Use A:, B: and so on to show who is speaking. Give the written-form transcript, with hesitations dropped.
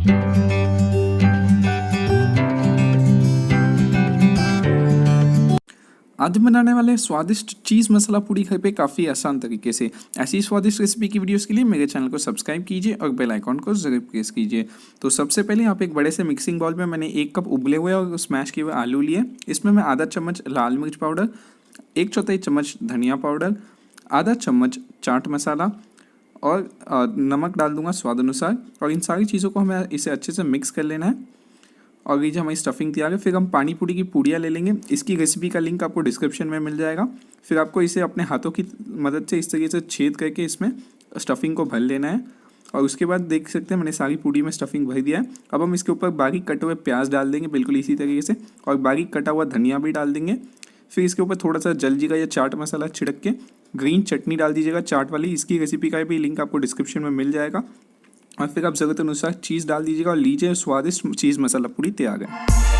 A: आज हम बनाने वाले हैं स्वादिष्ट चीज़ मसाला पूरी घर पे काफ़ी आसान तरीके से। ऐसी स्वादिष्ट रेसिपी की वीडियोस के लिए मेरे चैनल को सब्सक्राइब कीजिए और बेल आइकॉन को जरूर प्रेस कीजिए। तो सबसे पहले यहाँ पे एक बड़े से मिक्सिंग बाउल में मैंने 1 कप उबले हुए और स्मैश किए हुए आलू लिए। इसमें मैं आधा चम्मच लाल मिर्च पाउडर, 1/4 चम्मच धनिया पाउडर, आधा चम्मच चाट मसाला और नमक डाल दूंगा स्वाद अनुसार। और इन सारी चीज़ों को हमें इसे अच्छे से मिक्स कर लेना है। और ये जो हमारी स्टफिंग तैयार है, फिर हम पानी पूरी की पूड़ियाँ ले लेंगे। इसकी रेसिपी का लिंक आपको डिस्क्रिप्शन में मिल जाएगा। फिर आपको इसे अपने हाथों की मदद से इस तरीके से छेद करके इसमें स्टफिंग को भर लेना है। और उसके बाद देख सकते हैं मैंने सारी पूड़ी में स्टफिंग भर दिया है। अब हम इसके ऊपर बारीक कटे हुए प्याज डाल देंगे बिल्कुल इसी तरीके से, और बारीक कटा हुआ धनिया भी डाल देंगे। फिर इसके ऊपर थोड़ा सा जलजीरा या चाट मसाला छिड़क के ग्रीन चटनी डाल दीजिएगा चाट वाली। इसकी रेसिपी का भी लिंक आपको डिस्क्रिप्शन में मिल जाएगा। और फिर आप ज़रूरत अनुसार चीज़ डाल दीजिएगा और लीजिए, स्वादिष्ट चीज़ मसाला पूरी तैयार है।